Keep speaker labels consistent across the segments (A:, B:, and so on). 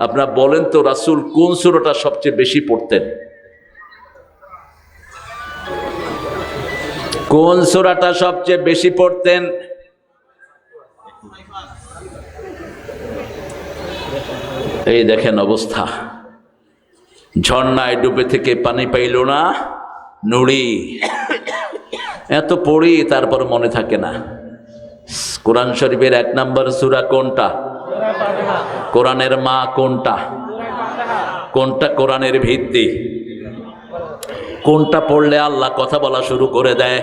A: আপনারা বলেন তো রাসূল কোন সূরাটা সবচেয়ে বেশি পড়তেন? কোন সূরাটা সবচেয়ে বেশি পড়তেন? এই দেখেন অবস্থা, ঝর্ণায় ডুবে থেকে পানি পাইল না নুড়ি। এত পড়ি তারপর মনে থাকে না। কোরআন শরীফের 1 নম্বর সূরা কোনটা? কোরআনের মা কোনটা? কোনটা কোরআনের ভিত্তি? কোনটা পড়লে আল্লাহ কথা বলা শুরু করে দেয়?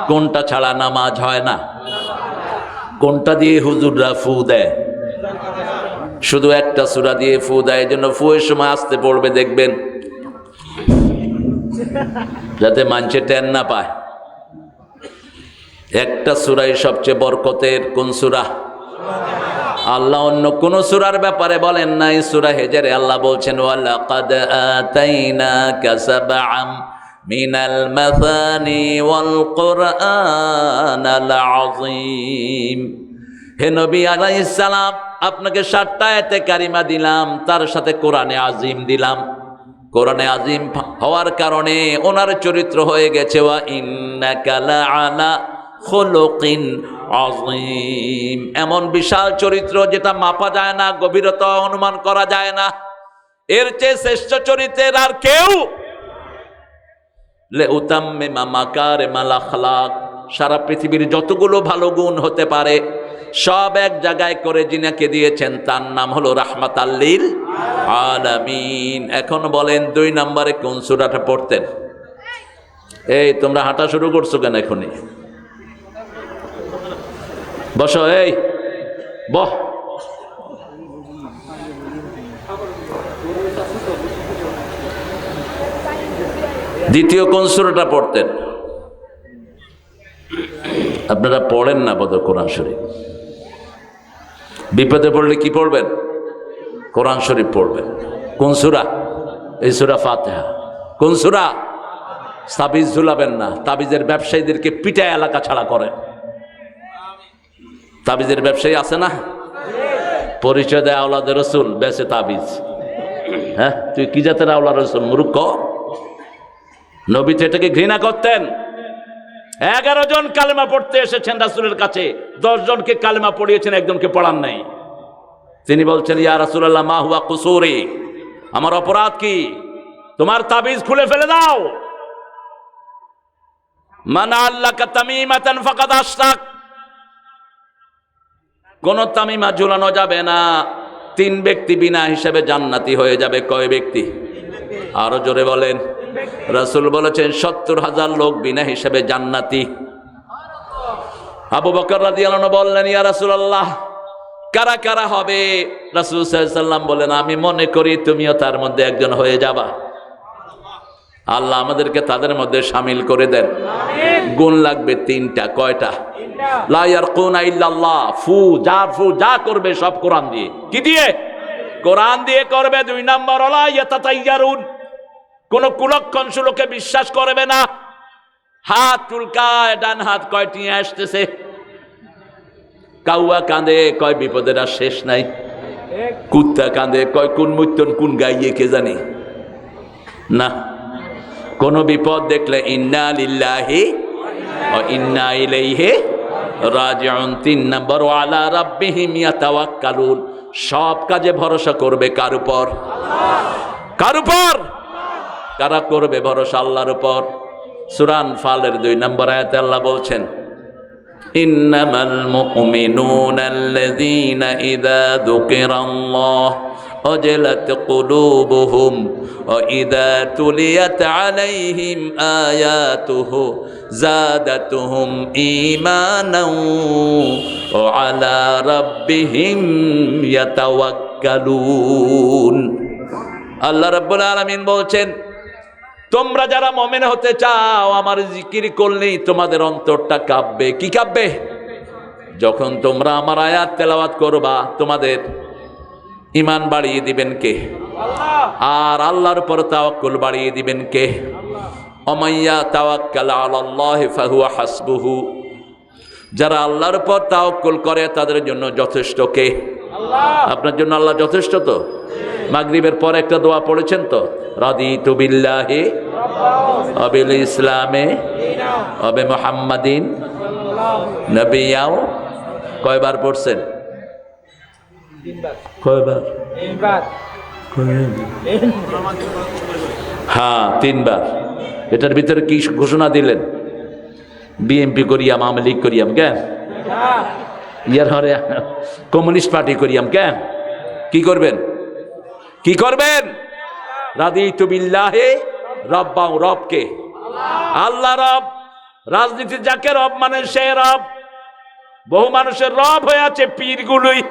A: কোনটা ছাড়া নামাজ হয় না? কোনটা দিয়ে হুজুররা ফু দেয়? শুধু একটা সূরা দিয়ে ফু দেয়। এই জন্য ফুয়ের সময় আসতে পড়বে, দেখবেন যাতে মানুষে টেন না পায়। একটা সূরাই সবচেয়ে বরকতের। কোন সূরা? আল্লাহ অন্য কোন সূরার ব্যাপারে বলেন নাই। সূরা হিজরে আল্লাহ বলছেন ওয়ালাকাদ আতাইনাকা সাবআম মিনাল মাসানি ওয়াল কুরআনাল আযীম। হে নবী আলাইহিস সালাম, আপনাকে 7টা আয়াতে কারিমা দিলাম, তার সাথে কোরআনে আজিম দিলাম। কোরআনে আজিম হওয়ার কারণে ওনার চরিত্র হয়ে গেছে ওয়া ইন্নাকা লাআলা খুলুকিন আযীম, এমন বিশাল চরিত্র যেটা মাপা যায় না, গভীরতা অনুমান করা যায় না। এর চেয়ে শ্রেষ্ঠ চরিত্রের আর কেউ। লিউতাম্মিমা মাকারিমাল আখলাক, সারা পৃথিবীর যতগুলো ভালো গুণ হতে পারে সব এক জায়গায় করে যিনাকে দিয়েছেন তার নাম হলো রাহমাতাল লিল আলামিন। এখন বলেন 2 নম্বরে কোন সূরাটা পড়তেন? এই তোমরা হাঁটা শুরু করছো কেন এখনই? বসো, এই বহ। দ্বিতীয় কোন সূরাটা পড়তেন? আপনারা পড়েন না বোধহয় কোরআন শরীফ। বিপদে পড়লে কি পড়বেন? কোরআন শরীফ পড়বেন। কোন সূরা? এই সূরা ফাতিহা। কোন সূরা? তাবিজ ঝুলাবেন না। তাবিজের ব্যবসায়ীদেরকে পিটায় এলাকা ছাড়া করেন। তাবিজের ব্যবসায়ী আছে না? পরিচয় দেয় আওলাদ রাসূল, বেচে তাবিজ। হ্যাঁ, তুই কি জাতের আওলাদ রাসূল মূর্খ? নবী তো এটাকে ঘৃণা করতেন। 11 জন কালেমা পড়তে এসেছেন রাসূলের কাছে, 10 জনকে কালেমা পড়িয়েছেন, একজনকে পড়ান নাই। তিনি বলছেন ইয়া রাসূলুল্লাহ মা হুয়া কুসুরি, আমার অপরাধ কি? তোমার তাবিজ খুলে ফেলে দাও। মান আল্লাকা তামিমাতান ফাকাদ আশরাক, কোন তামিমা ঝুলানো যাবে না। 3 ব্যক্তি বিনা হিসাবে জান্নাতি হয়ে যাবে। কয় ব্যক্তি? আরো জোরে বলেন। রাসূল বলেছেন 70,000 লোক বিনা হিসাবে জান্নাতি। আবু বকর রাদিয়াল্লাহু আনহু বললেন ইয়া রাসূলুল্লাহ কারা কারা হবে? রাসূল সাল্লাল্লাহু আলাইহি ওয়াসাল্লাম বলেন আমি মনে করি তুমিও তার মধ্যে একজন হয়ে যাবা। আল্লাহ আমাদেরকে তাদের মধ্যে শামিল করে দেন। গুণ লাগবে 3টা। কয়টা? লা ইয়ারকুনা ইল্লাল্লাহ, ফু যা করবে সব কোরআন দিয়ে। কি দিয়ে? কোরআন দিয়ে করবে। 2 নম্বর ওয়ালা ইয়াতাতাইয়ারুন, কোন কুলক্ষণ সুলোকে বিশ্বাস করবে না। হাত চুলকায়, ডান হাত কয় টিয়ে আসতেছে, কাউয়া কাঁদে কয় বিপদের আর শেষ নাই, কুত্তা কাঁদে কয় কোন মুত্তন কোন গাইয়ে কে জানি না। কোন বিপদ দেখলে ইন্না লিল্লাহি ওয়া ইন্না ইলাইহি রাজিউন। 3 নম্বর ওয়ালা রাব্বিহিম ইয়াতাওয়াক্কালুন, সব কাজে ভরসা করবে কার উপর? কার উপর? কারা করবে ভরসা? আল্লাহর উপর। সূরা আনফালের 2 নম্বর আয়াতে আল্লাহ বলছেন ইন্নামাল মুমিনুনা আল্লাযীনা ইযা যুকিরাল্লাহ ওয়াজিলাত কুলুবুহুম ওয়া ইযা তুলিয়াত আলাইহিম আয়াতুহু যাদাতুহুম ঈমানাও ওয়া আলা রাব্বিহিম ইয়াতাওয়াক্কালুন। আল্লাহ রাব্বুল আলামিন বলছেন তোমরা যারা মুমিন হতে চাও আমার জিকির করলেই তোমাদের অন্তরটা কাঁপবে। কি কাঁপবে? যখন তোমরা আমার আয়াত তেলাওয়াত করবা তোমাদের ঈমান বাড়িয়ে দিবেন কে? আল্লাহ। আর আল্লাহর উপর তাওয়াক্কুল বাড়িয়ে দিবেন কে? ওমাইয়া তাওয়াক্কাল আলাল্লাহি ফাহুয়া হাসবুহু, যারা আল্লাহর উপর তাওয়াক্কুল করে তাদের জন্য যথেষ্ট কে? আপনার জন্য আল্লাহ যথেষ্ট তো? মাগরিবের পর একটা দোয়া পড়েছেন তো, রাদিতু বিল্লাহি ওয়া বিল ইসলামে ওয়া বি মুহাম্মাদিন নবিয়্যাও। কয়বার পড়ছেন? কয়বার? হ্যাঁ, 3 বার। এটার ভিতরে কি ঘোষণা দিলেন? বিএনপি করিয়াম, আওয়ামী লীগ করিয়াম কেন? ইয়ার হরে কমিউনিস্ট পার্টি করিয়াম কেন? কি করবেন? কি করবেন? রাদিতু বিল্লাহি রব্বাও, রবকে আল্লাহ রব। রাজনীতি যাকে রব মানে সে রব। বহু মানুষের রব হয়ে আছে পীরগুলোই।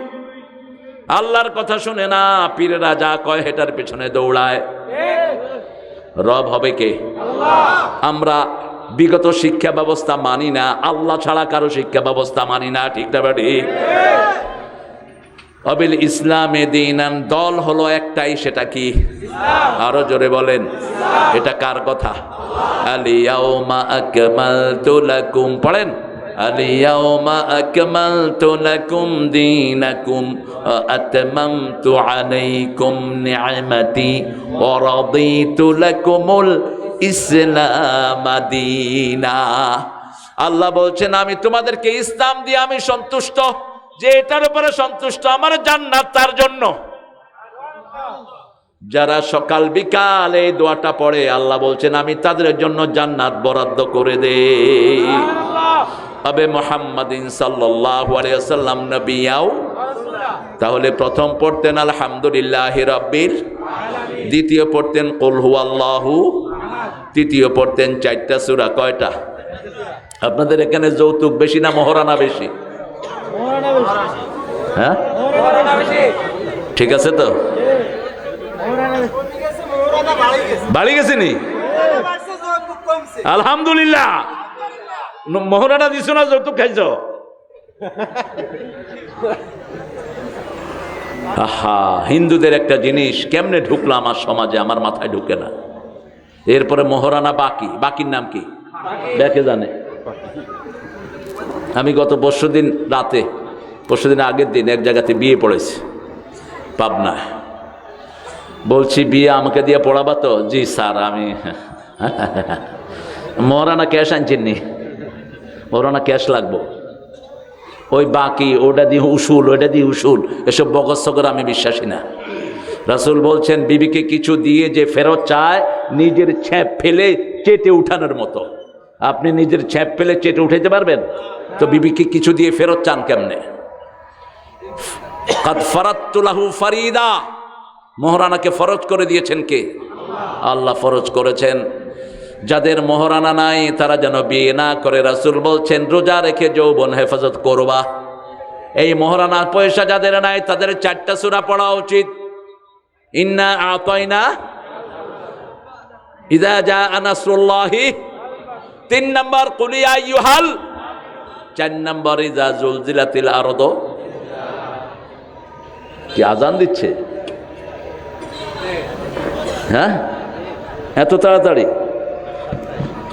A: আল্লাহর কথা শুনে না, পীরেরা যা কয় হেটার পেছনে দৌড়ায়। রব হবে কে? আমরা বিগত শিক্ষা ব্যবস্থা মানি না, আল্লাহ ছাড়া কারো শিক্ষা ব্যবস্থা মানি না, ঠিক না ঠিক? অবিল ইসলামে দীনান, দল হলো একটাই, সেটা কি? আরো জোরে বলেন। এটা কার কথা? আলিয়াউমা আকমালতু লাকুম, পড়েন। আলিয়াউমা আকমালতু লাকুম দীনাকুম ওয়া আতমামতু আলাইকুম নি'মাতি ওয়া রাদিতু লাকুমুল ইসলাম দীনা। আল্লাহ বলছেন আমি তোমাদেরকে ইসলাম দিয়ে আমি সন্তুষ্ট, যে এটার উপরে সন্তুষ্ট আমার জান্নাত তার জন্য। যারা সকাল বিকাল এই দোয়াটা পড়ে আল্লাহ বলছেন আমি তাদের জন্য জান্নাত বরাদ্দ করে দেই। আবে মুহাম্মাদিন সাল্লাল্লাহু আলাইহি ওয়াসাল্লাম নবিয়াও। তাহলে প্রথম পড়তেন আলহামদুলিল্লাহি রাব্বিল, দ্বিতীয় পড়তেন কুল হুয়াল্লাহু, তৃতীয় পড়তেন 4টা সূরা। কয়টা? আপনাদের এখানে যৌতুক বেশি না মহারানা বেশি? হ্যাঁ, ঠিক আছে তো? বাড়ি গেছে নি? আলহামদুলিল্লাহ। মহারানা দিছো না যৌতুক খাইছো? আহা, হিন্দুদের একটা জিনিস কেমনে ঢুকলো আমার সমাজে, আমার মাথায় ঢুকে না। এরপরে মহারানা বাকি, বাকির নাম কি দেখে জানে? আমি গত পরশুদিন রাতে, পরশুদিন আগের দিন এক জায়গাতে বিয়ে পড়েছি পাবনা। বলছি বিয়ে আমাকে দিয়ে পড়াবা তো? জি স্যার। আমি মহারানা ক্যাশ আনছেননি? মহারানা ক্যাশ লাগবো। ওই বাকি ওটা দিয়ে উসুল, ওইটা দিয়ে উসুল, এসব বকর আমি বিশ্বাসী না। রাসূল বলছেন বিবিকে কিছু দিয়ে যে ফেরত চায় নিজের ছ্যাপ ফেলে চেটে উঠানোর মতো। আপনি নিজের ছ্যাপ ফেলে চেটে উঠাইতে পারবেন তো বিবিকে কিছু দিয়ে ফেরত চান কেমনে? কাদ ফারাদতু লাহু ফারিদা, মহারানাকে ফরজ করে দিয়েছেন কে? আল্লাহ ফরজ করেছেন। যাদের মহারানা নাই তারা যেন বিয়ে না করে। রাসূল বলছেন রোজা রেখে যৌবন হেফাজত করবা। এই মহারানার পয়সা যাদের নাই তাদের 4টা সূরা পড়া উচিত। ইন্না আতাইনা, ইযা জাআ নাসরুল্লাহি, 3 নম্বর কুল ইয়া আইয়ুহাল, 4 নম্বর ইযা জুলজিলাতিল আরদ। কি আজান দিচ্ছে? হ্যাঁ, এত তাড়াতাড়ি?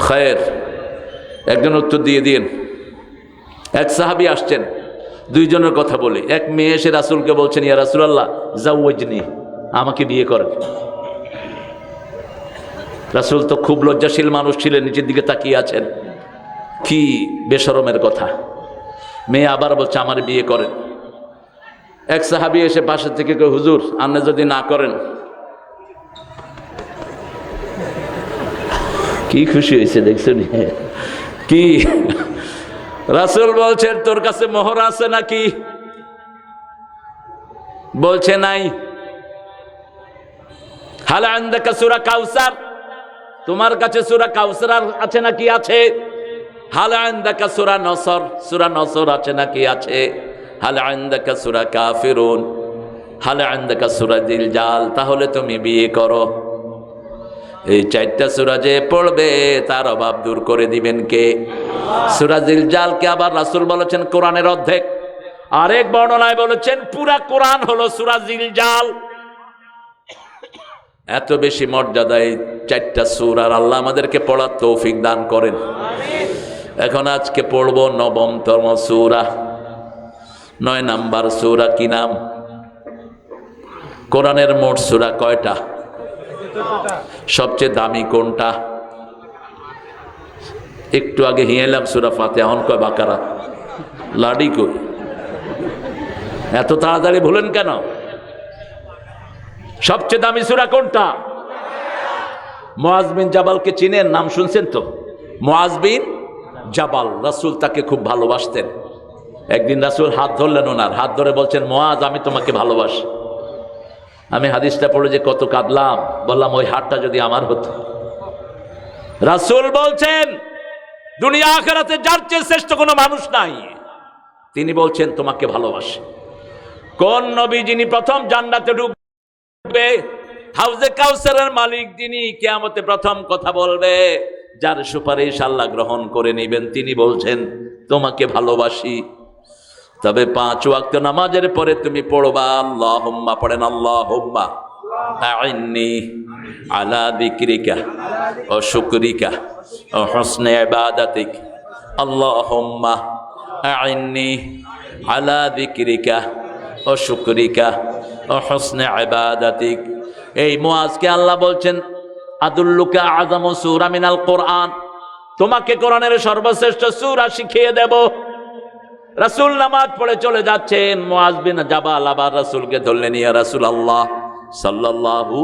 A: খায়ের, একজন উত্তর দিয়ে দিন। এক সাহাবী আসছেন, 2 জনের কথা বলি। এক মেয়ে এসে রাসূলকে বলছেন ইয়া রাসূলুল্লাহ জাওয়াজনি, আমাকে বিয়ে করেন। রাসূল তো খুব লজ্জাশীল মানুষ ছিলেন, নিচের দিকে তাকিয়ে আছেন। কি বেশরমের কথা। মেয়ে আবার বলছে আমার বিয়ে করেন। এক সাহাবী এসে পাশে থেকে কয় হুজুর আপনি যদি না করেন। কি খুশি হয়েছে দেখছেন? কি রাসূল বলছেন তোর কাছে মোহর আছে নাকি? বলছে নাই। হাল আনদাকা সূরা কাউসার, তোমার কাছে সূরা কাউসার আছে নাকি? আছে। হাল আনদাকা সূরা নসর, সূরা নসর আছে নাকি? আছে। হাল আনদাকা সূরা কাফিরুন, হাল আনদাকা সূরা জিলজাল, তাহলে তুমি বিয়ে করো। এই 4টা সূরা যে পড়বে তার অভাব দূর করে দিবেন কে? সূরা জিলজালকে আবার রাসূল বলেছেন কোরআনের অর্ধেক। আরেক বর্ণনায় বলেছেন পুরা কোরআন হলো সূরা জিলজাল। এত বেশি মর্যাদা এই 4টা সূরার। আল্লাহ আমাদেরকে পড়ার তৌফিক দান করেন। এখন আজকে পড়ব 9তম সূরা, 9 নম্বর সূরা। কি নাম? কোরআনের মোট সূরা কয়টা? সবচেয়ে দামি কোনটা? একটু আগে হিয়েলাম সূরা ফাতিহা, এখন কয় বাকারা। লাডি কই? এত তাড়াতাড়ি ভুলেন কেন? সবচেয়ে দামি সূরা কোনটা? মুআজ বিন জাবালকে চিনেন? নাম শুনছেন তো? মুআজ বিন জাবাল, রাসূল তাকে খুব ভালোবাসতেন। একদিন রাসূল হাত ধরলেন ওনার, হাত ধরে বলছেন, মুআজ আমি তোমাকে ভালোবাসি। আমি হাদিসটা পড়ে যে কত কাঁদলাম, বললাম ওই হাতটা যদি আমার হতো। রাসূল বলছেন দুনিয়া আখিরাতে যার চেয়ে শ্রেষ্ঠ কোনো মানুষ নাই, তিনি বলছেন তোমাকে ভালোবাসি। কোন নবী যিনি প্রথম জান্নাতে ঢুকবে? হাউজে কাউসারের মালিক যিনি কিয়ামতে প্রথম কথা বলবে, যার সুপারিশ আল্লাহ গ্রহণ করে নেবেন, তিনি বলছেন তোমাকে ভালোবাসি। তবে 5 ওয়াক্ত নামাজের পরে তুমি পড়বা আল্লাহুম্মা, পড়েন আল্লাহুম্মা আইন্নি আলা যিকরিকা ওয়া শুকরিকা ওয়া হুসনি ইবাদাতিক, আল্লাহুম্মা আইন্নি আলা যিকরিকা ওয়া শুকরিকা ওয়া হুসনি ইবাদাতিক। এই মুআজকে আল্লাহ বলছেন আদুল্লুকা আযামু সূরা মিনাল কোরআন, তোমাকে কোরআনের সর্বশ্রেষ্ঠ সূরা শিখিয়ে দেব। রাসূল নামাজ পড়ে চলে যাচ্ছেন, মুআজ বিন জাবাল আবার রাসূলকে ধরলেন, ইয়া রাসূলুল্লাহ সাল্লাল্লাহু,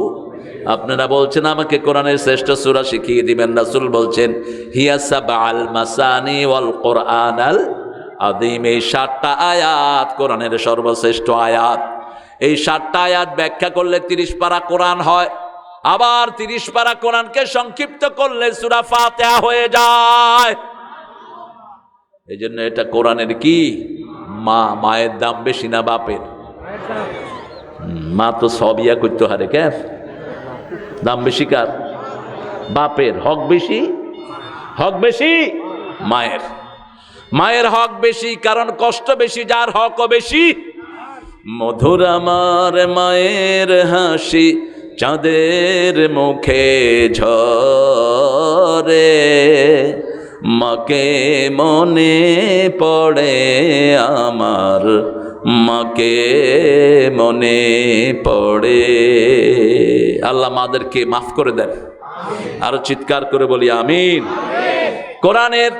A: আপনারা বলছেন আমাকে কোরআনের শ্রেষ্ঠ সূরা শিখিয়ে দিবেন। রাসূল বলছেন হিয়া সাবআল মাসানি ওয়াল কোরআনাল আযীম, এই 7টা আয়াত কোরআনের সর্বশ্রেষ্ঠ আয়াত। এই 7টা আয়াত ব্যাখ্যা করলে 30 পারা কোরআন হয়, আবার 30 পারা কোরআনকে সংক্ষিপ্ত করলে সূরা ফাতিহা হয়ে যায়। এই জন্য এটা কোরআনের কি মা, মায়ের দাম বেশি না বাপের? মা তো সব ইয়া করতে হারে, কেন দাম বেশি কার? বাপের। হক বেশি? হক বেশি মায়ের। মায়ের হক বেশি, কারণ কষ্ট বেশি, যার হকও বেশি। মধুর আমার মায়ের হাসি চাঁদের মুখে ঝরে, মাকে মনে পড়ে আমার, মাকে মনে পড়ে। আল্লাহ মাদেরকে মাফ করে দেন। আরো চিৎকার করে বলি আমিন। কোরআনের